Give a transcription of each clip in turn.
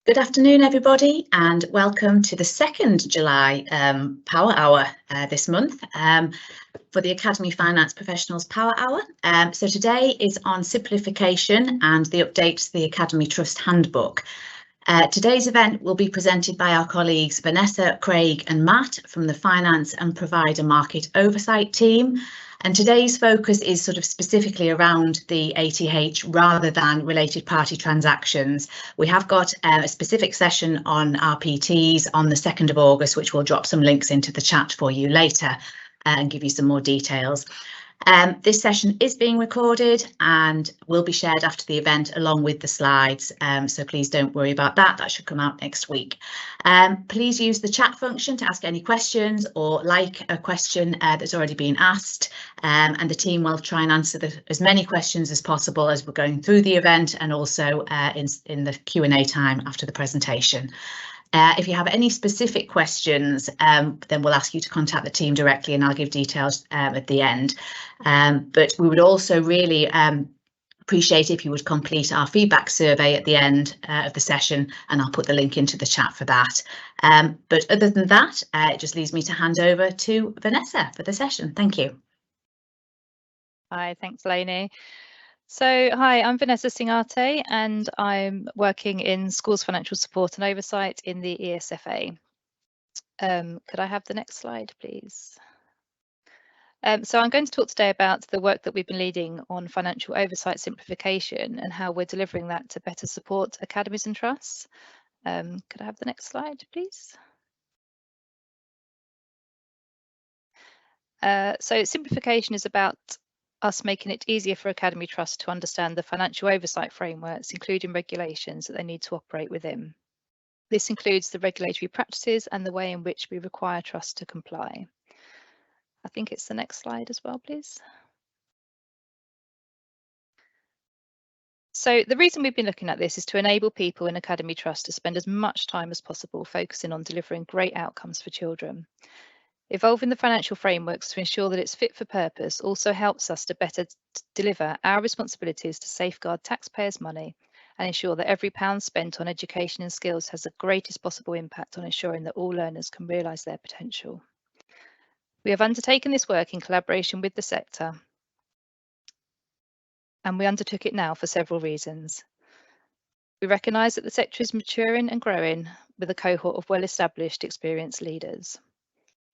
Good afternoon, everybody, and welcome to the 2nd July Power Hour this month for the Academy Finance Professionals Power Hour. So today is on simplification and the update to the Academy Trust Handbook. Today's event will be presented by our colleagues Vanessa, Craig and Matt from the Finance and Provider Market Oversight team. And today's focus is sort of specifically around the ATH rather than related party transactions. We have got a specific session on RPTs on the 2nd of August, which we'll drop some links into the chat for you later and give you some more details. This session is being recorded and will be shared after the event along with the slides, so please don't worry about that. That should come out next week. Please use the chat function to ask any questions or like a question that's already been asked, and the team will try and answer as many questions as possible as we're going through the event and also in the Q&A time after the presentation. If you have any specific questions, then we'll ask you to contact the team directly and I'll give details at the end. But we would also really appreciate if you would complete our feedback survey at the end of the session, and I'll put the link into the chat for that. But other than that, it just leaves me to hand over to Vanessa for the session. Thank you. Hi, thanks, Lainey. So, hi, I'm Vanessa Singate and I'm working in Schools Financial Support and Oversight in the ESFA. Could I have the next slide, please? So I'm going to talk today about the work that we've been leading on financial oversight simplification and how we're delivering that to better support academies and trusts. Could I have the next slide, please? So simplification is about us making it easier for Academy Trust to understand the financial oversight frameworks, including regulations that they need to operate within. This includes the regulatory practices and the way in which we require trusts to comply. I think it's the next slide as well, please. So the reason we've been looking at this is to enable people in Academy Trust to spend as much time as possible focusing on delivering great outcomes for children. Evolving the financial frameworks to ensure that it's fit for purpose also helps us to better deliver our responsibilities to safeguard taxpayers' money and ensure that every pound spent on education and skills has the greatest possible impact on ensuring that all learners can realise their potential. We have undertaken this work in collaboration with the sector, and we undertook it now for several reasons. We recognise that the sector is maturing and growing with a cohort of well-established, experienced leaders.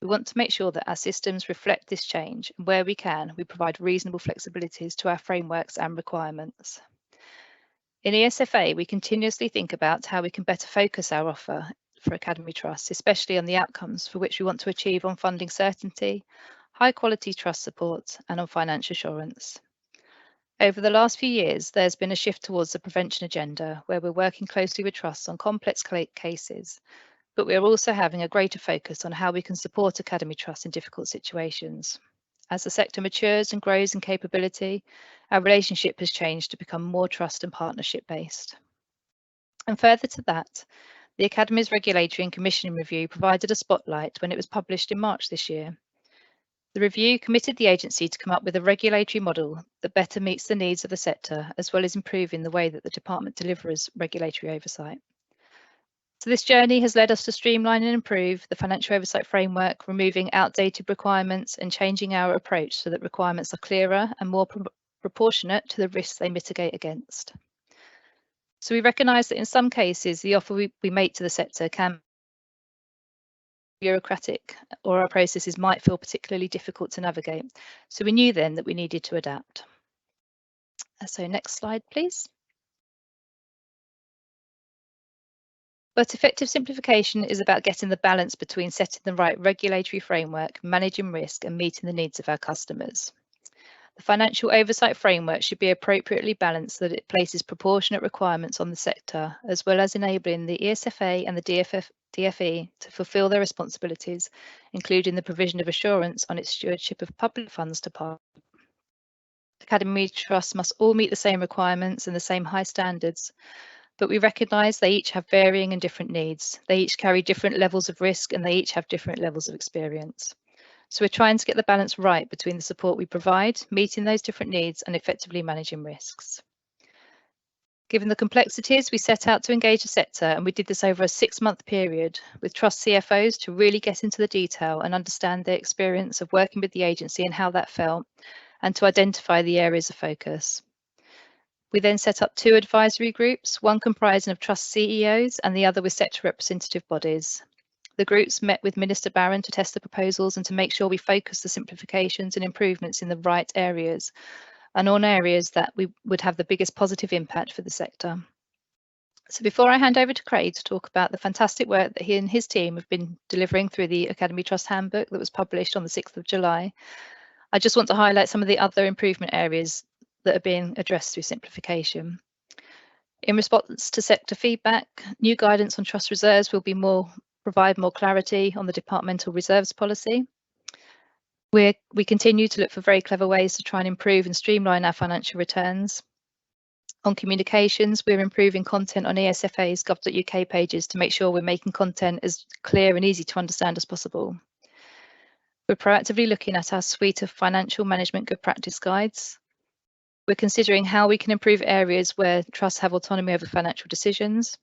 We want to make sure that our systems reflect this change, and where we can, we provide reasonable flexibilities to our frameworks and requirements. In ESFA, we continuously think about how we can better focus our offer for Academy Trusts, especially on the outcomes for which we want to achieve on funding certainty, high quality trust support, and on financial assurance. Over the last few years, there's been a shift towards the prevention agenda, where we're working closely with trusts on complex cases, but we are also having a greater focus on how we can support Academy Trust in difficult situations. As the sector matures and grows in capability, our relationship has changed to become more trust and partnership based. And further to that, the Academy's regulatory and commissioning review provided a spotlight when it was published in March this year. The review committed the agency to come up with a regulatory model that better meets the needs of the sector, as well as improving the way that the department delivers regulatory oversight. So this journey has led us to streamline and improve the financial oversight framework, removing outdated requirements and changing our approach so that requirements are clearer and more proportionate to the risks they mitigate against. So we recognise that in some cases, the offer we make to the sector can be bureaucratic, or our processes might feel particularly difficult to navigate. So we knew then that we needed to adapt. So next slide, please. But effective simplification is about getting the balance between setting the right regulatory framework, managing risk, and meeting the needs of our customers. The financial oversight framework should be appropriately balanced so that it places proportionate requirements on the sector, as well as enabling the ESFA and the DFE to fulfil their responsibilities, including the provision of assurance on its stewardship of public funds to Parliament. Academy Trusts must all meet the same requirements and the same high standards, but we recognise they each have varying and different needs. They each carry different levels of risk and they each have different levels of experience. So we're trying to get the balance right between the support we provide, meeting those different needs and effectively managing risks. Given the complexities, we set out to engage the sector, and we did this over a 6-month period with trust CFOs to really get into the detail and understand their experience of working with the agency and how that felt, and to identify the areas of focus. We then set up 2 advisory groups, one comprising of trust CEOs and the other with sector representative bodies. The groups met with Minister Barron to test the proposals and to make sure we focus the simplifications and improvements in the right areas, and on areas that we would have the biggest positive impact for the sector. So before I hand over to Craig to talk about the fantastic work that he and his team have been delivering through the Academy Trust Handbook that was published on the 6th of July, I just want to highlight some of the other improvement areas that are being addressed through simplification. In response to sector feedback, new guidance on trust reserves will provide more clarity on the departmental reserves policy. We continue to look for very clever ways to try and improve and streamline our financial returns. On communications, we're improving content on ESFA's gov.uk pages to make sure we're making content as clear and easy to understand as possible. We're proactively looking at our suite of financial management good practice guides. We're considering how we can improve areas where trusts have autonomy over financial decisions.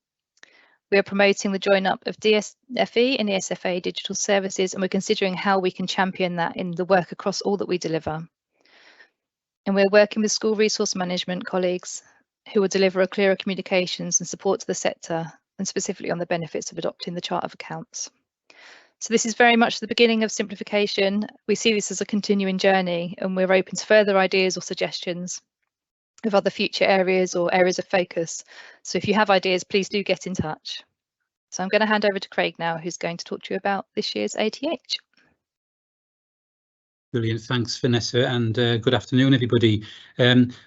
We are promoting the join up of DSFE and ESFA digital services, and we're considering how we can champion that in the work across all that we deliver. And we're working with school resource management colleagues who will deliver a clearer communications and support to the sector, and specifically on the benefits of adopting the Chart of Accounts. So this is very much the beginning of simplification. We see this as a continuing journey, and we're open to further ideas or suggestions of other future areas or areas of focus. So if you have ideas, please do get in touch. So I'm going to hand over to Craig now, who's going to talk to you about this year's ATH. Brilliant, thanks Vanessa, and good afternoon everybody.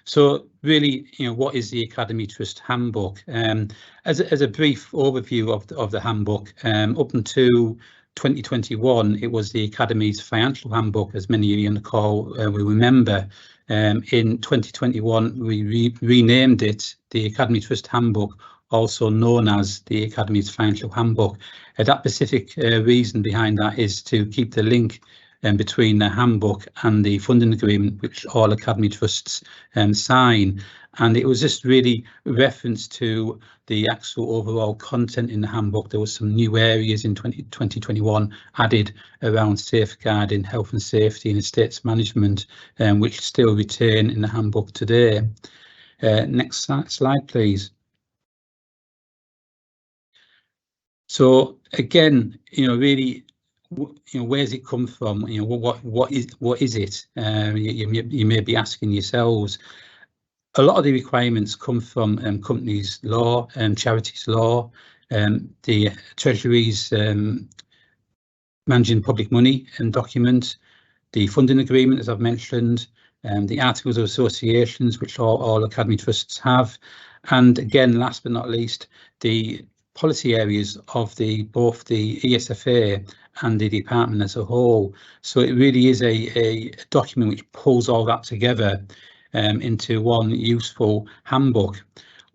So really, what is the Academy Trust Handbook? As a brief overview of the handbook, up until 2021, it was the Academy's financial handbook, as many of you on the call will remember. In 2021, we renamed it the Academy Trust Handbook, also known as the Academy's financial handbook. That specific reason behind that is to keep the link between the handbook and the funding agreement, which all Academy Trusts sign. And it was just really reference to the actual overall content in the handbook. There was some new areas in 2021 added around safeguarding, health and safety and estates management, which still retain in the handbook today. Next slide, please. So again, really, where's it come from? What is it? You may be asking yourselves. A lot of the requirements come from companies law and charities law, the Treasury's managing public money and document, the funding agreement, as I've mentioned, the articles of associations, which all Academy Trusts have, and again, last but not least, the policy areas of both the ESFA and the department as a whole. So it really is a document which pulls all that together into one useful handbook.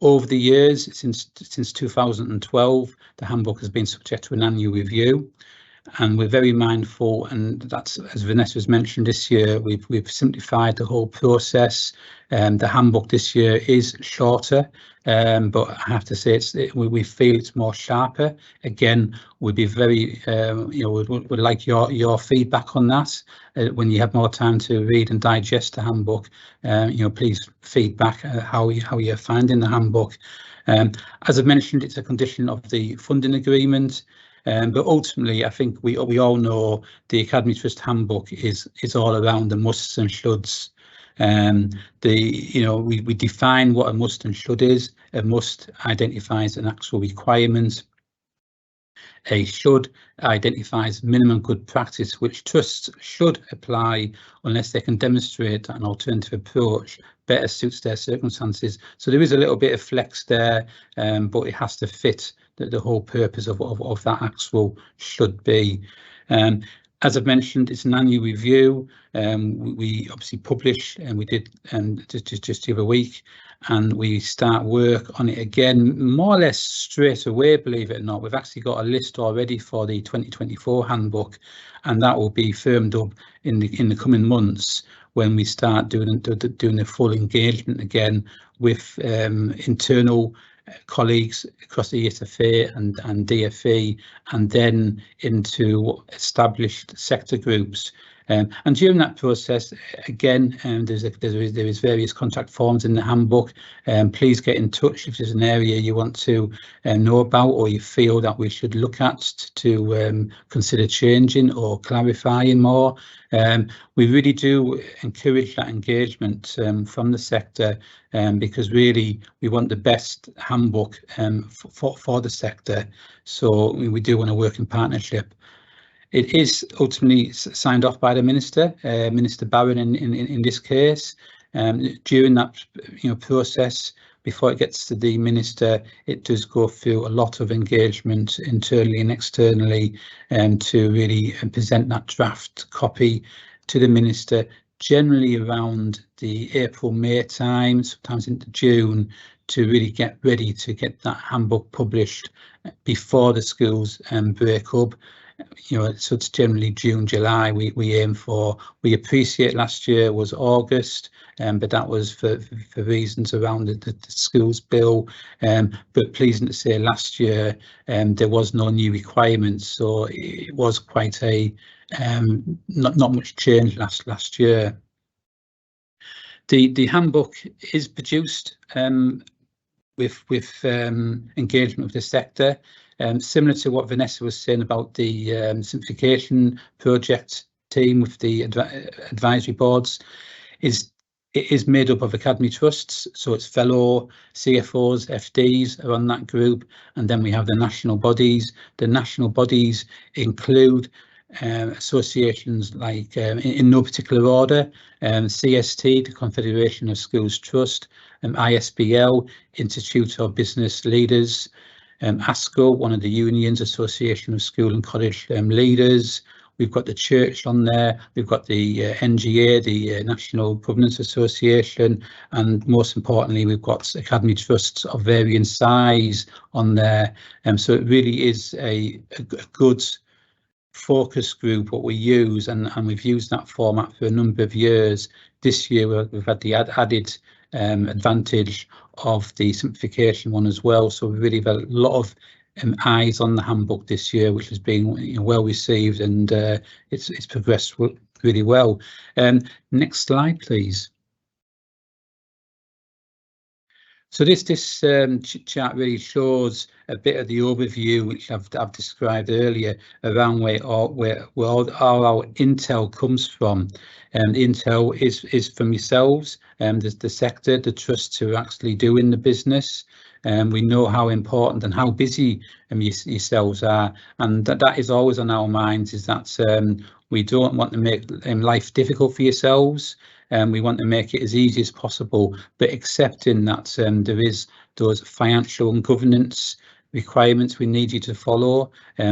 Over the years, since 2012, the handbook has been subject to an annual review, and we're very mindful, and that's, as Vanessa has mentioned, this year we've simplified the whole process. The handbook this year is shorter, but I have to say we feel it's more sharper. Again, we'd be very would like your feedback on that. When you have more time to read and digest the handbook, please feedback how you're finding the handbook. As I've mentioned, it's a condition of the funding agreement. But ultimately, I think we all know the Academy Trust Handbook is all around the musts and shoulds. We define what a must and should is. A must identifies an actual requirement. A should identifies minimum good practice, which trusts should apply unless they can demonstrate that an alternative approach better suits their circumstances. So there is a little bit of flex there, but it has to fit the whole purpose of that actual should be. As I've mentioned, it's an annual review. We obviously publish, and we did just the other week, and we start work on it again more or less straight away, believe it or not. We've actually got a list already for the 2024 handbook, and that will be firmed up in the coming months, when we start doing the full engagement again with internal colleagues across the ESFA and DFE, and then into established sector groups. And during that process, again, there is various contact forms in the handbook. Please get in touch if there's an area you want to know about, or you feel that we should look at to consider changing or clarifying more. We really do encourage that engagement from the sector, because really we want the best handbook for the sector. So we do want to work in partnership. It is ultimately signed off by the Minister, Minister Barron in this case. During that process, before it gets to the Minister, it does go through a lot of engagement internally and externally to really present that draft copy to the Minister, generally around the April-May time, sometimes into June, to really get ready to get that handbook published before the schools break up. So it's generally June, July we aim for. We appreciate last year was August, but that was for reasons around the schools bill. But pleasing to say last year there was no new requirements, so it was quite a not much change last year. The handbook is produced with engagement with the sector. Similar to what Vanessa was saying about the simplification project team with the advisory boards, it is made up of Academy Trusts, so it's fellow CFOs, FDs are on that group, and then we have the national bodies. The national bodies include associations like, in no particular order, CST, the Confederation of Schools Trust, ISBL, Institute of Business Leaders, ASCO, one of the unions, Association of School and College Leaders. We've got the church on there, we've got the NGA, the National Governance Association, and most importantly, we've got Academy Trusts of varying size on there. So it really is a good focus group what we use, and we've used that format for a number of years. This year we've had the added advantage of the simplification one as well, so we've really got a lot of eyes on the handbook this year, which has been well received, and it's progressed really well. Next slide, please. So this chart really shows a bit of the overview which I've described earlier around where all our intel comes from. Intel is from yourselves, the sector, the trusts who are actually doing the business. We know how important and how busy yourselves are, and that is always on our minds, is that we don't want to make life difficult for yourselves. We want to make it as easy as possible, but accepting that there is those financial and governance requirements we need you to follow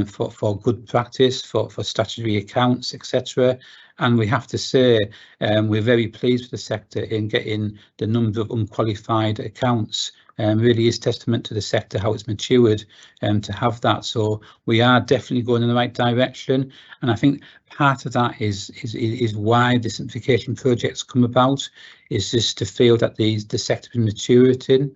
for good practice, for statutory accounts, etc. And we have to say we're very pleased with the sector in getting the number of unqualified accounts. Really is testament to the sector, how it's matured to have that. So we are definitely going in the right direction, and I think part of that is why the simplification projects come about, is just to feel that the sector is maturing.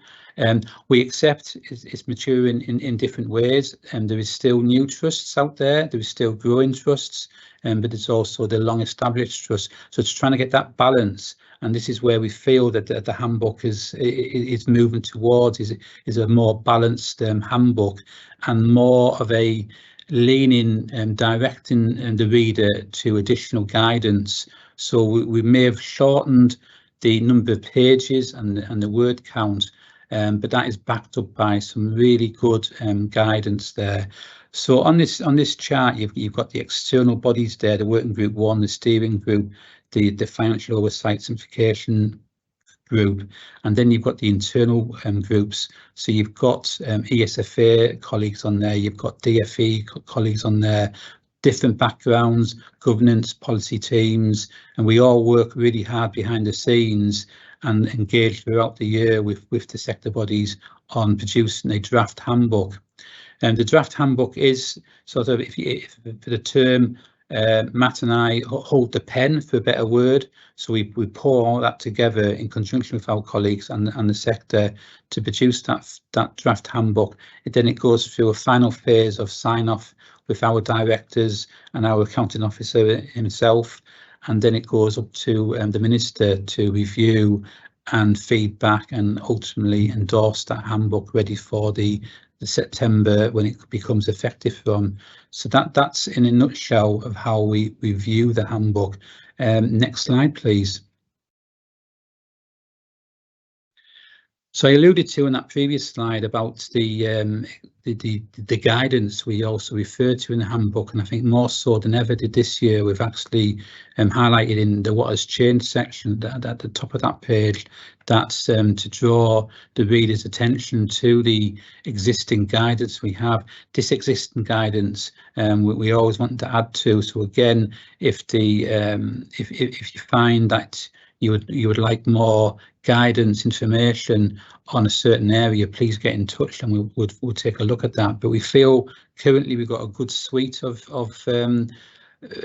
We accept it's maturing in different ways, and there is still new trusts out there, there is still growing trusts, but it's also the long established trusts. So it's trying to get that balance, and this is where we feel that the handbook is moving towards, is a more balanced handbook, and more of a leaning and directing the reader to additional guidance. So we may have shortened the number of pages and the word count, but that is backed up by some really good guidance there. So on this chart, you've got the external bodies there, the working group 1, the steering group, the financial oversight simplification group, and then you've got the internal groups. So you've got ESFA colleagues on there, you've got DFE colleagues on there, different backgrounds, governance, policy teams, and we all work really hard behind the scenes and engage throughout the year with the sector bodies on producing a draft handbook. And the draft handbook is sort of, for the term Matt and I hold the pen, for a better word. So we pour all that together in conjunction with our colleagues and the sector to produce that draft handbook. Then it goes through a final phase of sign-off with our directors and our accounting officer himself, and then it goes up to the minister to review and feedback and ultimately endorse that handbook, ready for the September when it becomes effective from. So that's in a nutshell of how we view the handbook. Next slide, please. So I alluded to in that previous slide about the guidance we also referred to in the handbook, and I think more so than ever did this year, we've actually highlighted in the what has changed section at the top of that page, that's to draw the reader's attention to the existing guidance we have. This existing guidance we always want to add to. So again, if you find that you would like more guidance, information on a certain area, please get in touch and we'll take a look at that. But we feel currently we've got a good suite of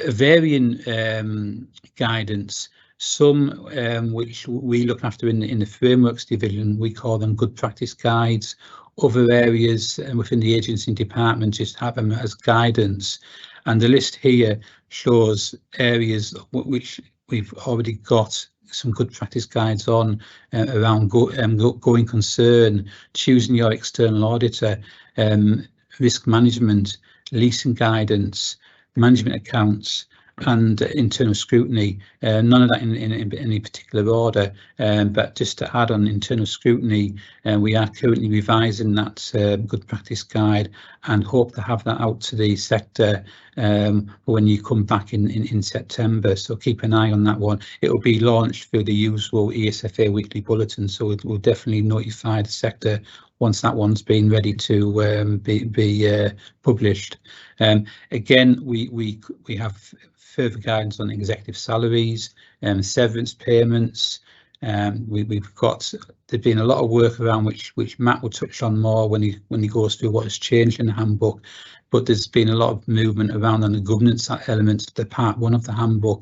varying guidance. Some which we look after in the frameworks division, we call them good practice guides. Other areas within the agency and department just have them as guidance. And the list here shows areas which we've already got some good practice guides on, around going concern, choosing your external auditor, risk management, leasing guidance, management accounts, and internal scrutiny. None of that in any particular order, but just to add on internal scrutiny, we are currently revising that good practice guide and hope to have that out to the sector when you come back in September. So keep an eye on that one. It will be launched through the usual ESFA weekly bulletin, so it will definitely notify the sector once that one's been ready to be published. Again, we have further guidance on executive salaries, severance payments. There's been a lot of work around which Matt will touch on more when he goes through what has changed in the handbook. But there's been a lot of movement around on the governance elements, the part 1 of the handbook,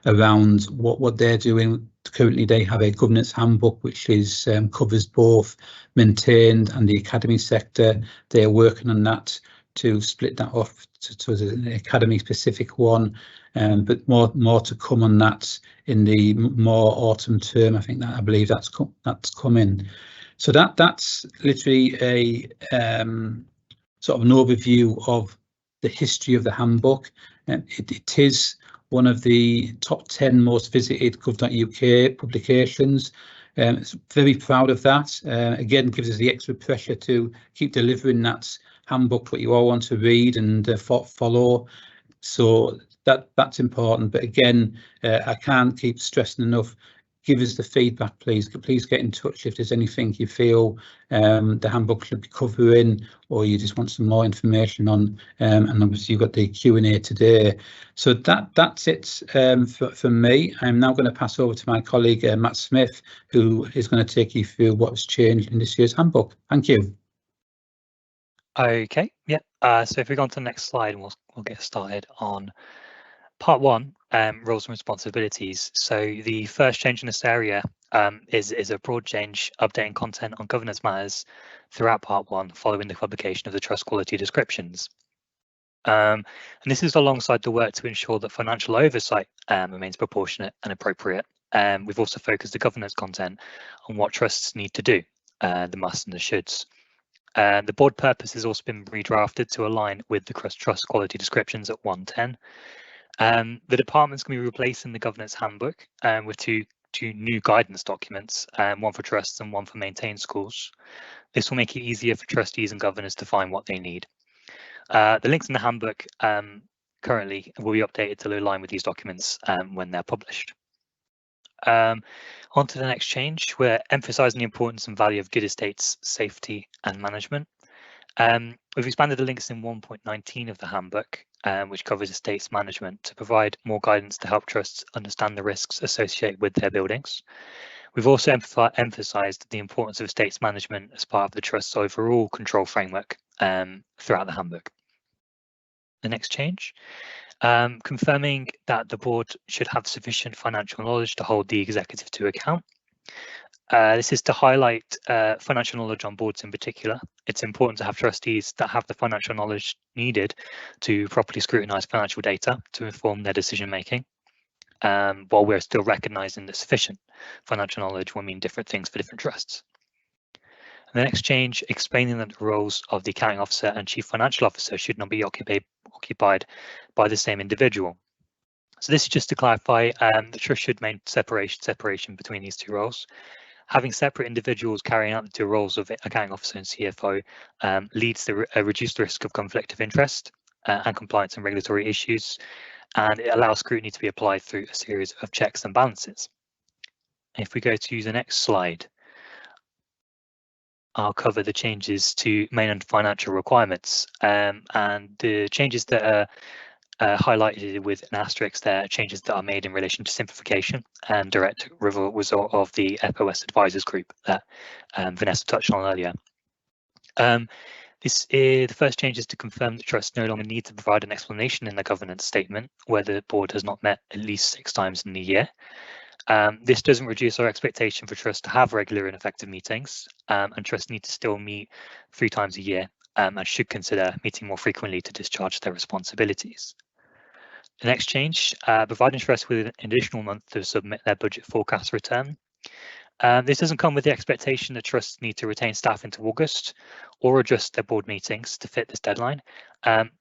around what they're doing. Currently, they have a governance handbook which is covers both maintained and the academy sector. They're working on that to split that off to an academy specific one, but more to come on that in the more autumn term. I believe that's coming. So that's literally a sort of an overview of the history of the handbook. It is one of the top 10 most visited gov.uk publications. Very proud of that. Again, gives us the extra pressure to keep delivering that handbook what you all want to read and follow. So that's important. But again, I can't keep stressing enough, give us the feedback, please. Please get in touch if there's anything you feel the handbook should be covering, or you just want some more information on. And obviously you've got the Q&A today. So that's it from me. I'm now going to pass over to my colleague Matt Smith, who is going to take you through what's changed in this year's handbook. Thank you. Okay, yeah. So if we go on to the next slide, and we'll get started on part 1, roles and responsibilities. So the first change in this area is a broad change, updating content on governance matters throughout part 1, following the publication of the trust quality descriptions. And this is alongside the work to ensure that financial oversight remains proportionate and appropriate. We've also focused the governance content on what trusts need to do, the musts and the shoulds. The board purpose has also been redrafted to align with the trust quality descriptions at 110. The department's going to be replacing the governance handbook with two new guidance documents, one for trusts and one for maintained schools. This will make it easier for trustees and governors to find what they need. The links in the handbook currently will be updated to align with these documents when they're published. On to the next change, we're emphasising the importance and value of good estates, safety and management. We've expanded the links in 1.19 of the handbook, which covers estates management, to provide more guidance to help trusts understand the risks associated with their buildings. We've also emphasised the importance of estates management as part of the trust's overall control framework throughout the handbook. The next change, Confirming that the board should have sufficient financial knowledge to hold the executive to account. This is to highlight financial knowledge on boards in particular. It's important to have trustees that have the financial knowledge needed to properly scrutinise financial data to inform their decision making, while we're still recognising that sufficient financial knowledge will mean different things for different trusts. And the next change, explaining that the roles of the accounting officer and chief financial officer should not be occupied by the same individual. So this is just to clarify, the trust should maintain separation between these two roles. Having separate individuals carrying out the two roles of accounting officer and CFO leads to a reduced risk of conflict of interest and compliance and regulatory issues, and it allows scrutiny to be applied through a series of checks and balances. If we go to the next slide, I'll cover the changes to main and financial requirements, and the changes that are highlighted with an asterisk there, changes that are made in relation to simplification and direct result of the FOS advisors group that Vanessa touched on earlier. The first change is to confirm the trust no longer needs to provide an explanation in the governance statement where the board has not met at least 6 times in the year. This doesn't reduce our expectation for trust to have regular and effective meetings, and trust need to still meet 3 times a year and should consider meeting more frequently to discharge their responsibilities. The next change, providing trust with an additional month to submit their budget forecast return. This doesn't come with the expectation that trusts need to retain staff into August or adjust their board meetings to fit this deadline.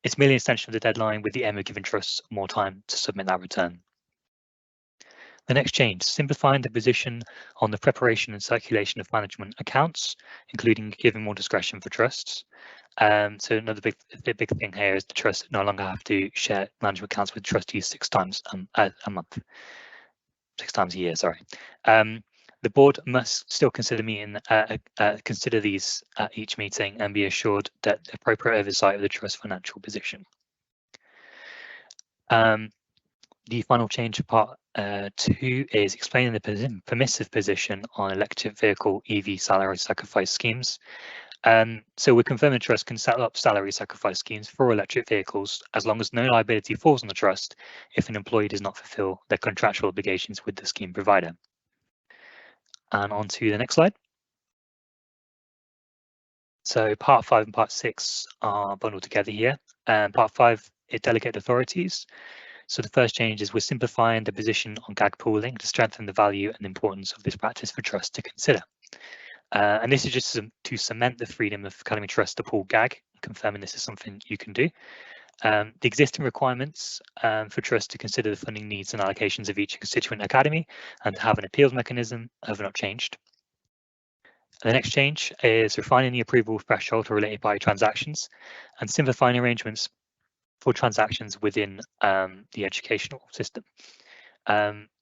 It's merely an extension of the deadline with the aim of giving trusts more time to submit that return. The next change, simplifying the position on the preparation and circulation of management accounts, including giving more discretion for trusts. So another big thing here is the trust no longer have to share management accounts with trustees 6 times a month, 6 times a year. Sorry. The board must still consider these at each meeting and be assured that appropriate oversight of the trust financial position. The final change of part 2 is explaining the permissive position on electric vehicle EV salary sacrifice schemes. So we're confirming the trust can set up salary sacrifice schemes for electric vehicles as long as no liability falls on the trust if an employee does not fulfill their contractual obligations with the scheme provider. And on to the next slide. So part 5 and part 6 are bundled together here. Part 5 is delegate authorities. So the first change is we're simplifying the position on GAG pooling to strengthen the value and importance of this practice for trust to consider. And this is just to cement the freedom of Academy Trust to pool GAG, confirming this is something you can do. The existing requirements for trust to consider the funding needs and allocations of each constituent academy and to have an appeals mechanism have not changed. And the next change is refining the approval threshold for related party transactions and simplifying arrangements for transactions within the educational system.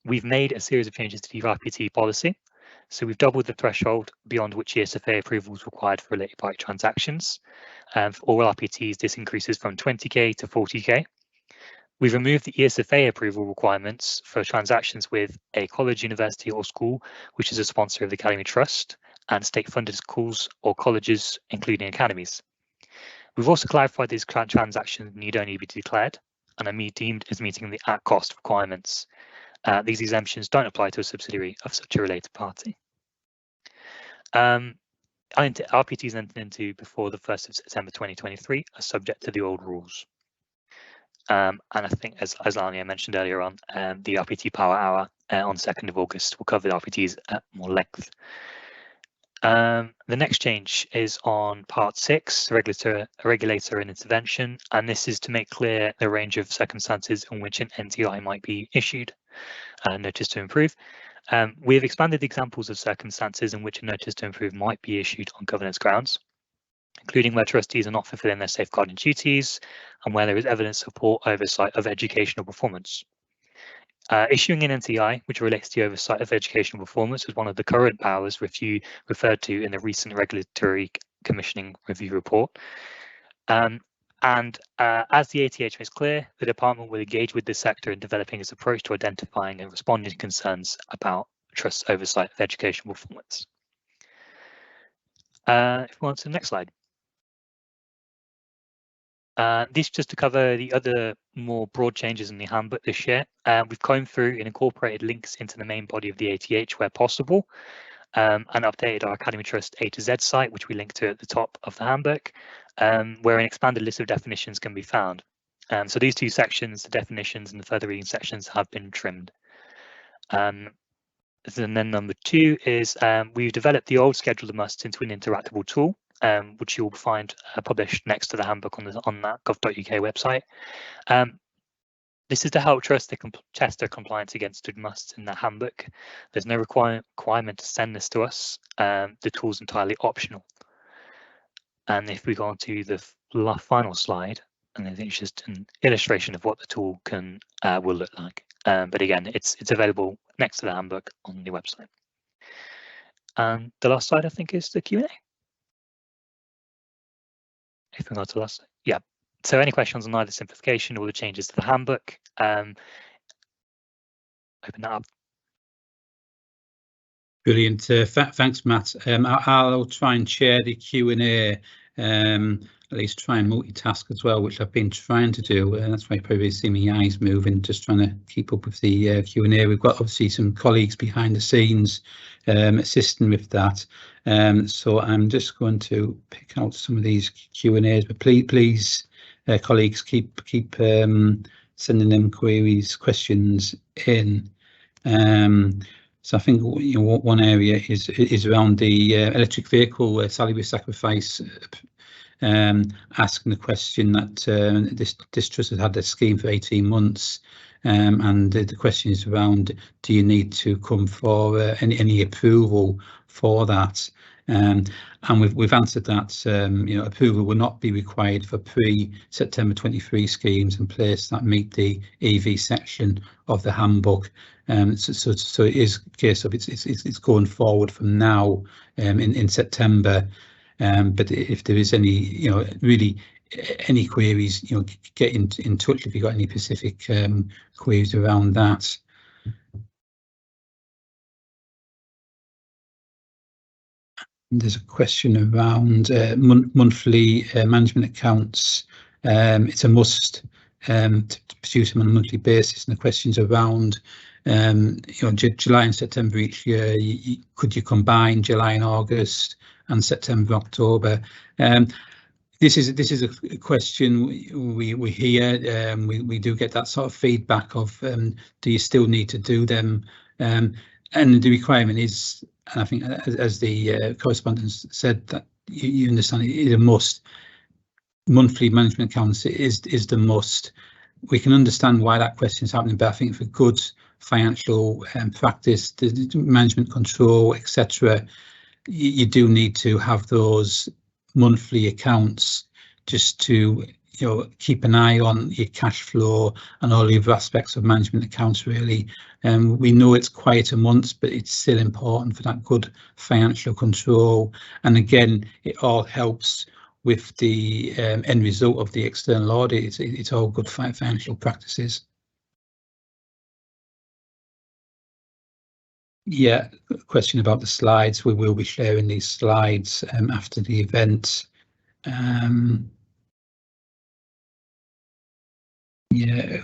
We've made a series of changes to the RPT policy. So we've doubled the threshold beyond which ESFA approval is required for related party transactions. For all RPTs, this increases from 20k to 40k. We've removed the ESFA approval requirements for transactions with a college, university or school, which is a sponsor of the Academy Trust, and state-funded schools or colleges, including academies. We've also clarified these transactions need only be declared and are deemed as meeting the at-cost requirements. These exemptions don't apply to a subsidiary of such a related party. RPTs entered into before the 1st of September 2023 are subject to the old rules. And I think, as Lania mentioned earlier on, the RPT Power Hour on 2nd of August will cover the RPTs at more length. The next change is on part 6, regulator and intervention, and this is to make clear the range of circumstances in which an NTI might be issued. Notice to improve. We have expanded the examples of circumstances in which a notice to improve might be issued on governance grounds, including where trustees are not fulfilling their safeguarding duties and where there is evidence of poor oversight of educational performance. Issuing an NTI, which relates to the oversight of educational performance, is one of the current powers referred to in the recent Regulatory Commissioning Review report. As the ATH makes clear, the department will engage with the sector in developing its approach to identifying and responding to concerns about trust oversight of educational performance. If we want to the next slide. This just to cover the other more broad changes in the handbook this year. We've combed through and incorporated links into the main body of the ATH where possible, and updated our Academy Trust A to Z site, which we link to at the top of the handbook, where an expanded list of definitions can be found. So these two sections, the definitions and the further reading sections, have been trimmed. And then number 2 is we've developed the old schedule of musts into an interactable tool, which you'll find published next to the handbook on that gov.uk website. This is to help trusts test their compliance against stood musts in the handbook. There's no requirement to send this to us. The tool's entirely optional. And if we go on to the final slide, and I think it's just an illustration of what the tool will look like. But again, it's available next to the handbook on the website. And the last slide, I think, is the Q&A. If we go to the last slide. Yeah. So any questions on either simplification or the changes to the handbook, open that up. Brilliant. Thanks, Matt. I'll try and share the Q&A, at least try and multitask as well, which I've been trying to do. That's why you probably see my eyes moving, just trying to keep up with the Q&A. We've got obviously some colleagues behind the scenes assisting with that. So I'm just going to pick out some of these Q&As, but please colleagues, keep sending them questions in. So I think one area is around the electric vehicle salary sacrifice, asking the question that this trust has had this scheme for 18 months, and the question is around, do you need to come for any approval for that? And we've answered that. Approval will not be required for pre-September 23 schemes in place that meet the EV section of the handbook. So it is a case of it's going forward from now in September. But if there is any really any queries, get in touch if you've got any specific queries around that. There's a question around monthly management accounts. It's a must to produce them on a monthly basis, and the questions around July and September each year. Could you combine July and August and September, October? This is a question we hear. We do get that sort of feedback of do you still need to do them? And the requirement is, and I think as the correspondent said, that you understand it is a must. Monthly management accounts is the must. We can understand why that question is happening, but I think for good financial practice, the management control, etc., you do need to have those monthly accounts just to keep an eye on your cash flow and all the other aspects of management accounts, really. We know it's quieter months, but it's still important for that good financial control. And again, it all helps with the end result of the external audit. It's all good financial practices. Yeah, question about the slides. We will be sharing these slides after the event. Yeah,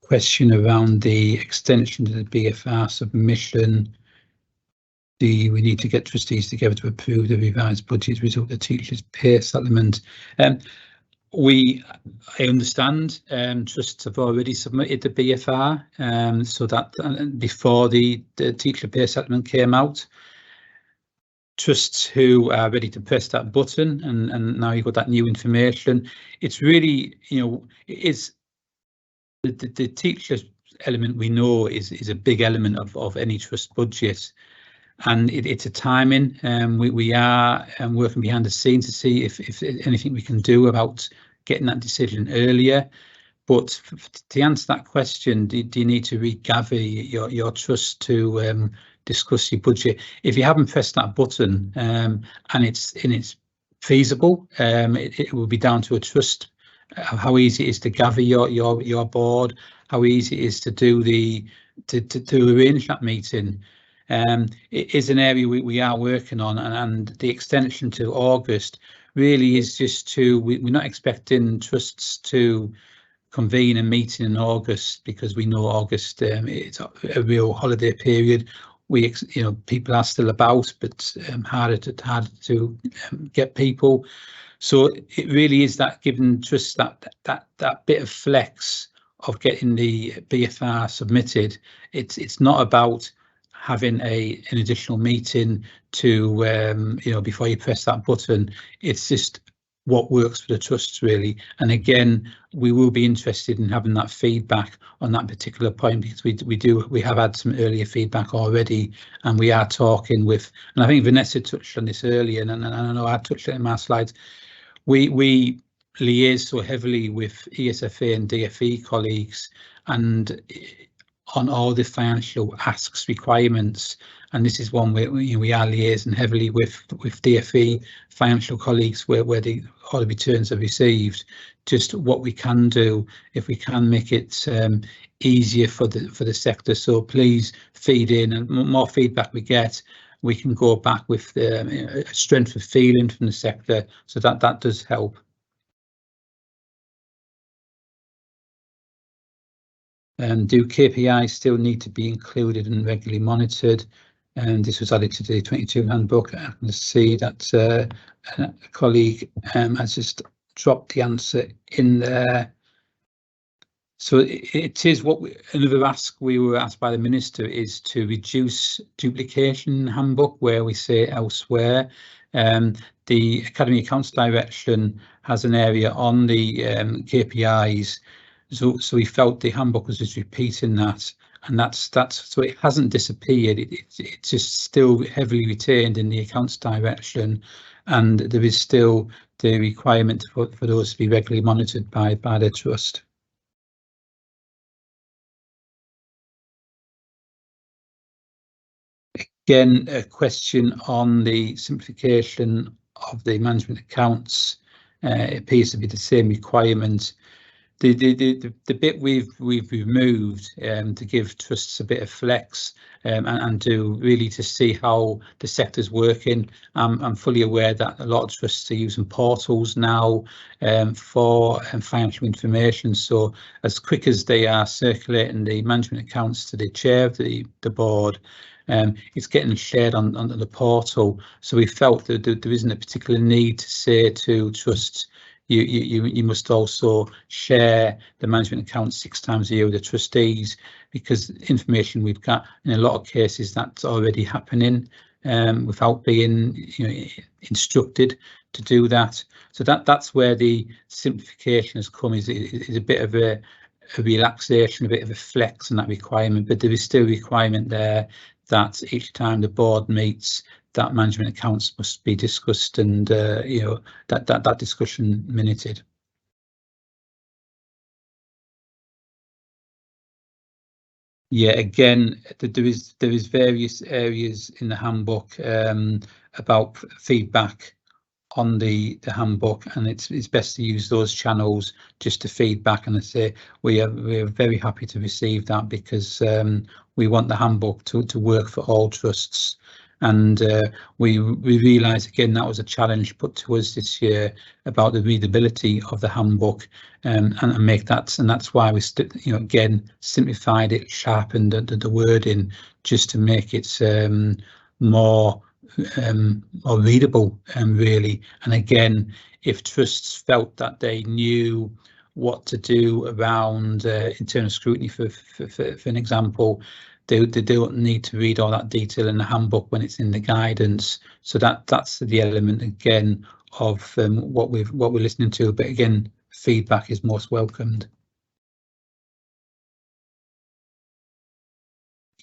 question around the extension to the BFR submission. Do we need to get trustees together to approve the revised budget as a result of the teachers' pay settlement? I understand trusts have already submitted the BFR, so that before the teacher pay settlement came out. Trusts who are ready to press that button, and now you've got that new information. It's really, it is the teacher element. We know is a big element of any trust budget. And it's a timing. We are working behind the scenes to see if anything we can do about getting that decision earlier. But to answer that question, do you need to regather your trust to discuss your budget? If you haven't pressed that button and it's feasible, it will be down to a trust how easy it is to gather your board, how easy it is to do to arrange that meeting. It is an area we are working on, and the extension to August really is just to, we're not expecting trusts to convene a meeting in August, because we know August it's a real holiday period. People are still about, but harder to get people. So it really is that giving trusts that bit of flex of getting the BFR submitted. It's not about having an additional meeting to before you press that button. It's just what works for the trusts, really. And again, we will be interested in having that feedback on that particular point, because we have had some earlier feedback already, and we are talking with, and I think Vanessa touched on this earlier, and I know I touched on it in my slides. We liaise so heavily with ESFA and DFE colleagues, and on all the financial asks requirements, and this is one where we are liaising heavily with DFE financial colleagues where all the returns are received. Just what we can do, if we can make it easier for the sector. So please feed in, and more feedback we get, we can go back with a strength of feeling from the sector. So that does help. Do KPIs still need to be included and regularly monitored? And this was added to the 22 handbook. I can see that a colleague has just dropped the answer in there. So it is another ask we were asked by the Minister is to reduce duplication handbook where we say elsewhere. The Academy Accounts Direction has an area on the KPIs. So we felt the handbook was just repeating that, and that's so it hasn't disappeared. It's just still heavily retained in the Accounts Direction, and there is still the requirement for those to be regularly monitored by the trust. Again, a question on the simplification of the management accounts. It appears to be the same requirement. The bit we've removed to give trusts a bit of flex and to see how the sector's working. I'm fully aware that a lot of trusts are using portals now for financial information. So as quick as they are circulating the management accounts to the chair of the board, it's getting shared on the portal. So we felt that there isn't a particular need to say to trusts, you must also share the management accounts 6 times a year with the trustees, because information we've got in a lot of cases that's already happening without being instructed to do that. So that's where the simplification has come, is a bit of a relaxation, a bit of a flex on that requirement, but there is still a requirement there that each time the board meets, that management accounts must be discussed, and that discussion minuted. Yeah, again, there is various areas in the handbook about feedback on the handbook, and it's best to use those channels just to feedback. And I say we are very happy to receive that, because we want the handbook to work for all trusts. And we realise again that was a challenge put to us this year about the readability of the handbook, and make that, and that's why we again simplified it, sharpened the wording just to make it more readable, really. And again, if trusts felt that they knew what to do around internal scrutiny, for an example, they don't need to read all that detail in the handbook when it's in the guidance. So that's the element again of what we're listening to. But again, feedback is most welcomed.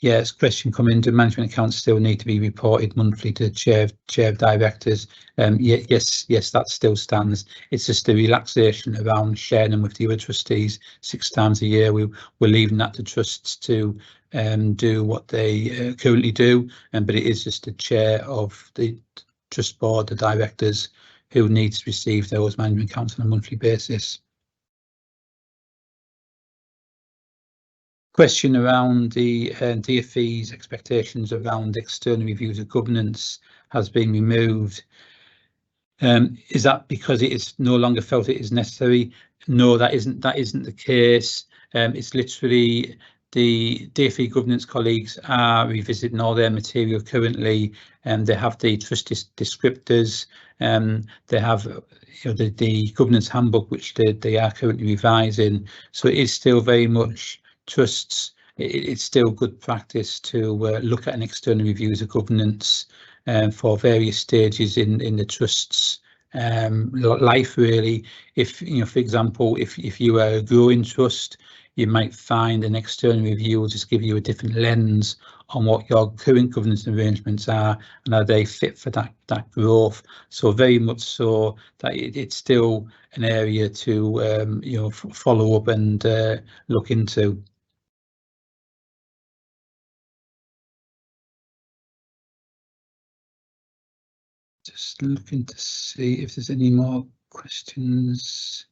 Yes, question coming. Do management accounts still need to be reported monthly to chair of directors? Yes, that still stands. It's just the relaxation around sharing them with the other trustees 6 times a year. We're leaving that to trusts to do what they currently do, but it is just the chair of the trust board, the directors, who needs to receive those management accounts on a monthly basis. Question around the DFE's expectations around external reviews of governance has been removed. Is that because it is no longer felt it is necessary? No, that isn't the case. It's literally the DfE governance colleagues are revisiting all their material currently, and they have the trust descriptors. They have the governance handbook, which they are currently revising. So it is still very much trusts. It's still good practice to look at an external review of governance for various stages in the trust's life, really. If for example, if you are a growing trust, you might find an external review will just give you a different lens on what your current governance arrangements are and how they fit for that growth. So very much so that it's still an area to follow up and look into. Just looking to see if there's any more questions.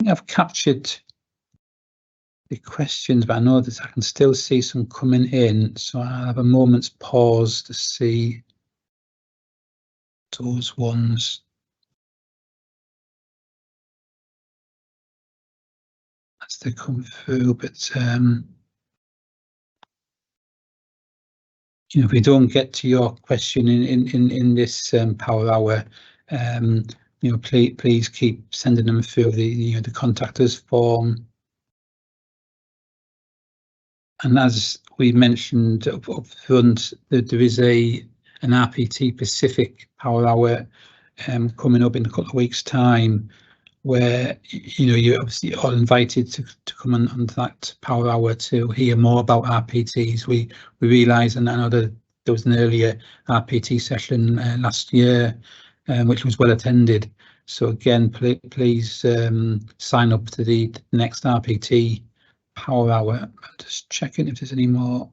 I've captured the questions, but I know that I can still see some coming in, so I'll have a moment's pause to see those ones. As they come through, but if we don't get to your question in this power hour, please keep sending them through the contact us form. And as we mentioned up front, there is an RPT Pacific power hour coming up in a couple of weeks' time, where you're obviously all invited to come on that power hour to hear more about RPTs. We realise, and I know that there was an earlier RPT session last year, which was well attended. So again, please sign up to the next RPT power hour. I'm just checking if there's any more.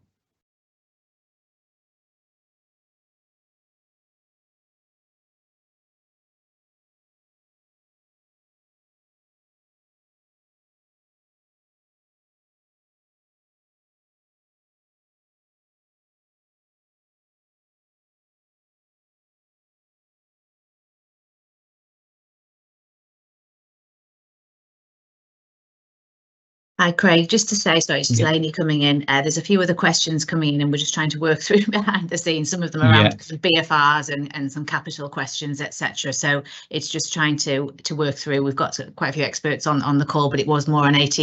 Hi, Craig. Just to say, sorry, it's just Lainey coming in. There's a few other questions coming in, and we're just trying to work through behind the scenes. Some of them around BFRs and some capital questions, etc. So it's just trying to work through. We've got quite a few experts on the call, but it was more an ATH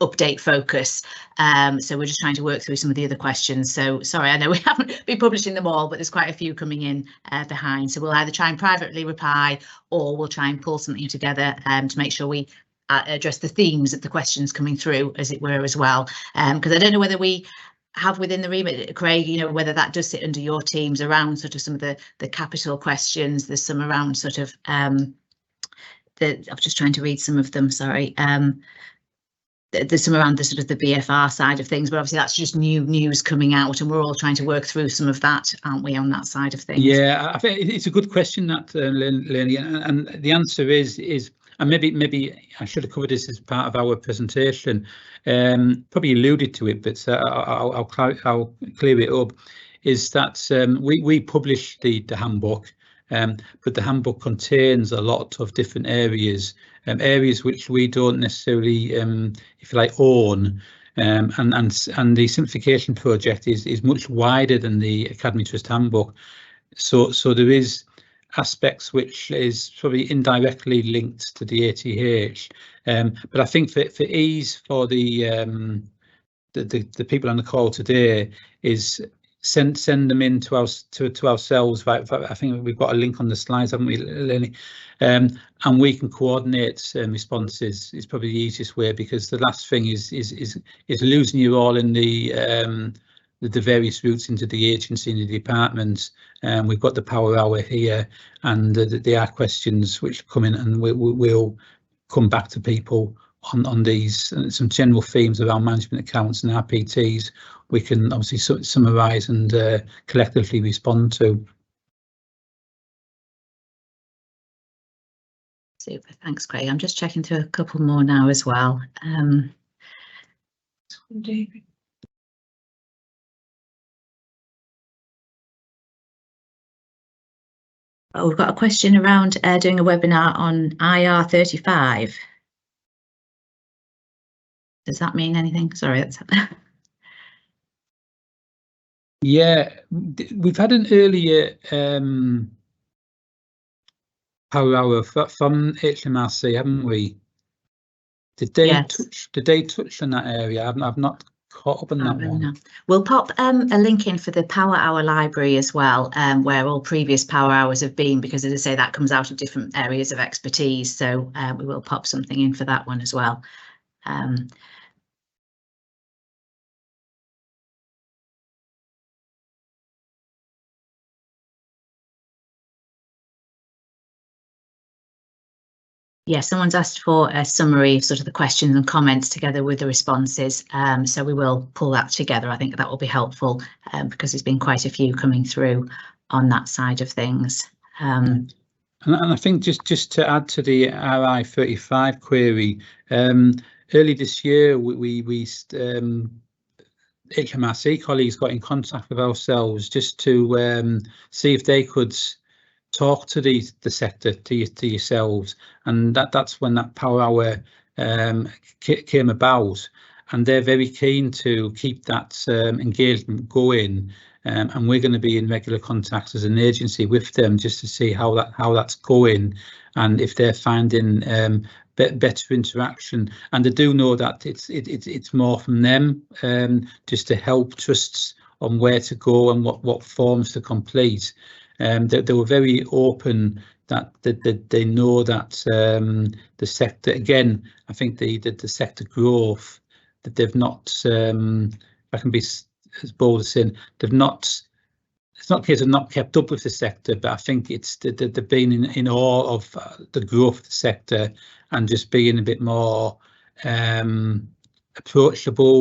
update focus. So we're just trying to work through some of the other questions. So sorry, I know we haven't been publishing them all, but there's quite a few coming in behind. So we'll either try and privately reply, or we'll try and pull something together to make sure we address the themes of the questions coming through, as it were, as well, because I don't know whether we have within the remit, Craig, whether that does sit under your teams around sort of some of the capital questions. There's some around sort of I'm just trying to read some of them, sorry. There's some around the sort of the BFR side of things, but obviously that's just new news coming out, and we're all trying to work through some of that, aren't we, on that side of things? Yeah, I think it's a good question, that, Lenny, and the answer is. And maybe I should have covered this as part of our presentation. Probably alluded to it, but I'll clear it up. Is that we publish the handbook, but the handbook contains a lot of different areas, areas which we don't necessarily, if you like, own. And the simplification project is much wider than the Academy Trust Handbook. So there is aspects which is probably indirectly linked to the ATH, but I think for ease for the people on the call today is send them in to ourselves. I think we've got a link on the slides, haven't we, Lenny? And we can coordinate responses. Is probably the easiest way, because the last thing is losing you all in the various routes into the agency and the departments. We've got the power hour here, and there are questions which come in, and we'll come back to people on these some general themes around management accounts and RPTs, we can obviously summarise and collectively respond to. Super, thanks, Craig. I'm just checking through a couple more now as well. Oh, we've got a question around doing a webinar on IR35. Does that mean anything? Sorry, that's Yeah, we've had an earlier power hour from HMRC, haven't we? Did they touch on that area? I've not caught up on that one. No. We'll pop a link in for the Power Hour library as well, where all previous Power Hours have been, because as I say, that comes out of different areas of expertise. So we will pop something in for that one as well. Yeah, someone's asked for a summary of sort of the questions and comments together with the responses. So we will pull that together. I think that will be helpful because there's been quite a few coming through on that side of things. And I think just to add to the RI35 query, early this year we HMRC colleagues got in contact with ourselves just to see if they could talk to the sector, to yourselves, and that's when that power hour came about, and they're very keen to keep that engagement going, and we're going to be in regular contact as an agency with them just to see how that's going, and if they're finding better interaction. And they do know that it's more from them, just to help trusts on where to go and what forms to complete. They were very open that they know that the sector, again, I think the sector growth, that they've not, I can be as bold as saying, they've not, it's not a case of not kept up with the sector, but I think it's they've been in awe of the growth of the sector and just being a bit more approachable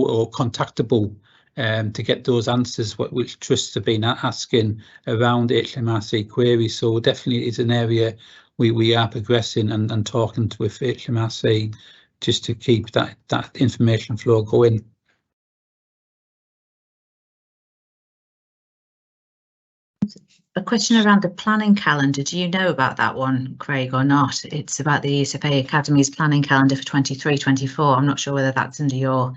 or contactable to get those answers which trusts have been asking around HMRC queries. So definitely it's an area we are progressing and talking with HMRC just to keep that information flow going. A question around the planning calendar. Do you know about that one, Craig, or not? It's about the ESFA Academy's planning calendar for 23-24. I'm not sure whether that's under your...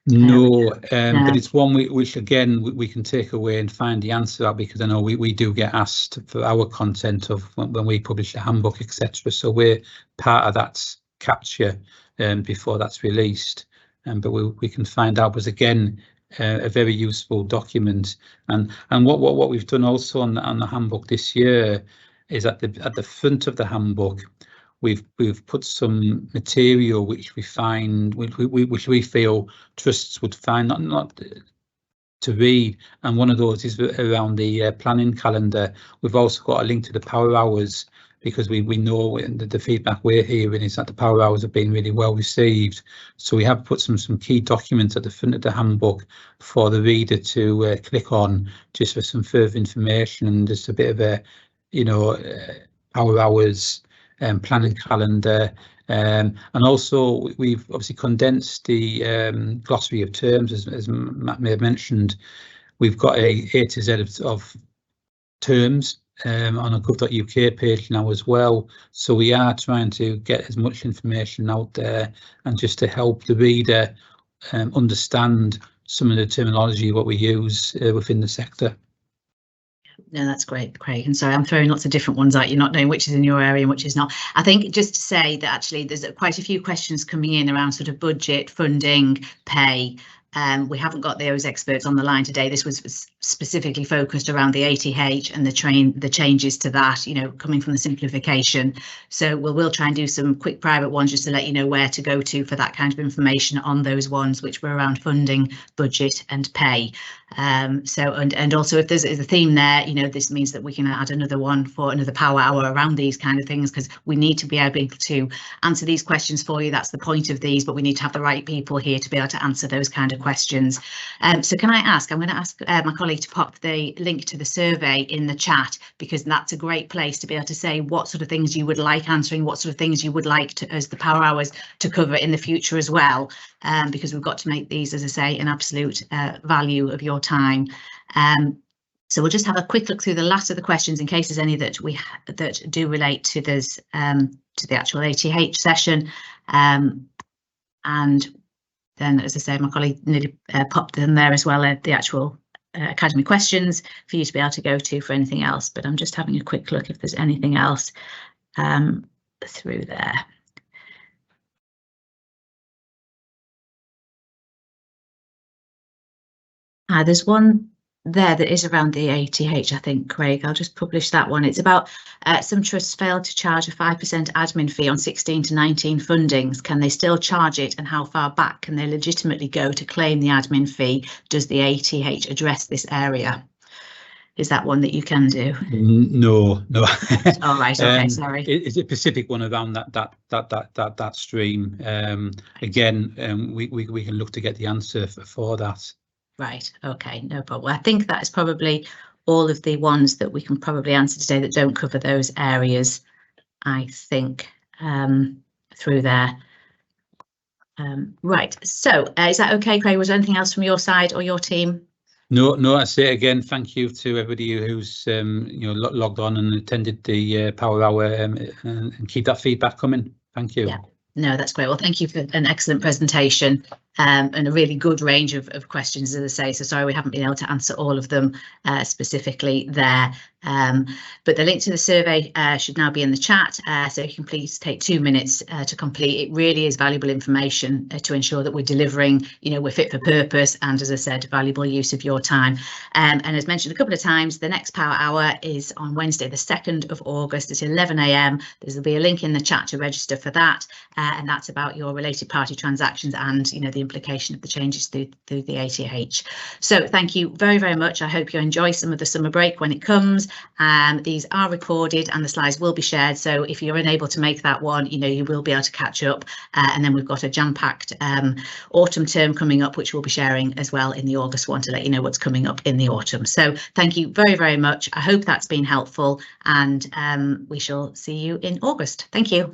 No, but it's one which again we can take away and find the answer out, because I know we do get asked for our content of when we publish a handbook, etc. So we're part of that capture before that's released, but we can find out. But again, a very useful document. And what we've done also on the handbook this year is at the front of the handbook, we've put some material which we find which we feel trusts would find not to read, and one of those is around the planning calendar. We've also got a link to the power hours, because we know the feedback we're hearing is that the power hours have been really well received. So we have put some key documents at the front of the handbook for the reader to click on, just for some further information and just a bit of a, power hours planning calendar, and also we've obviously condensed the glossary of terms, as Matt may have mentioned. We've got a to Z of terms on a gov.uk page now as well, so we are trying to get as much information out there and just to help the reader understand some of the terminology what we use within the sector. No, that's great, Craig. And sorry, I'm throwing lots of different ones at you, not knowing which is in your area and which is not. I think just to say that actually there's quite a few questions coming in around sort of budget, funding, pay. We haven't got those experts on the line today. This was specifically focused around the ATH and the changes to that, coming from the simplification. So we'll try and do some quick private ones just to let you know where to go to for that kind of information on those ones which were around funding, budget and pay. So and also if there's a theme there, you know, this means that we can add another one for another power hour around these kind of things, because we need to be able to answer these questions for you. That's the point of these, but we need to have the right people here to be able to answer those kind of questions. So can I ask, I'm going to ask my colleague to pop the link to the survey in the chat, because that's a great place to be able to say what sort of things you would like answering, what sort of things you would like to, as the power hours, to cover in the future as well, because we've got to make these, as I say, an absolute value of your time. So we'll just have a quick look through the last of the questions in case there's any that that do relate to this to the actual ATH session, and then, as I say, my colleague nearly popped them there as well, the actual Academy questions for you to be able to go to for anything else. But I'm just having a quick look if there's anything else through there. There's one there that is around the ATH, I think, Craig. I'll just publish that one. It's about some trusts failed to charge a 5% admin fee on 16 to 19 fundings. Can they still charge it, and how far back can they legitimately go to claim the admin fee? Does the ATH address this area? Is that one that you can do? No. All right. Okay. Sorry. It's a specific one around that stream. Again, we can look to get the answer for that. Right. OK, no problem. I think that is probably all of the ones that we can probably answer today that don't cover those areas, I think, through there. Right. So is that OK, Craig? Was there anything else from your side or your team? No, I say again, thank you to everybody who's logged on and attended the Power Hour, and keep that feedback coming. Thank you. Yeah. No, that's great. Well, thank you for an excellent presentation and a really good range of questions, as I say. So sorry we haven't been able to answer all of them specifically there. But the link to the survey should now be in the chat, so you can please take 2 minutes to complete. It really is valuable information to ensure that we're delivering, we're fit for purpose, and, as I said, valuable use of your time. And as mentioned a couple of times, the next Power Hour is on Wednesday, the 2nd of August at 11 AM. There'll be a link in the chat to register for that, and that's about your related party transactions and, the implication of the changes through the ATH. So thank you very, very much. I hope you enjoy some of the summer break when it comes. These are recorded and the slides will be shared, so if you're unable to make that one, you will be able to catch up, and then we've got a jam-packed autumn term coming up, which we'll be sharing as well in the August one to let you know what's coming up in the autumn. So thank you very, very much. I hope that's been helpful, and we shall see you in August. Thank you.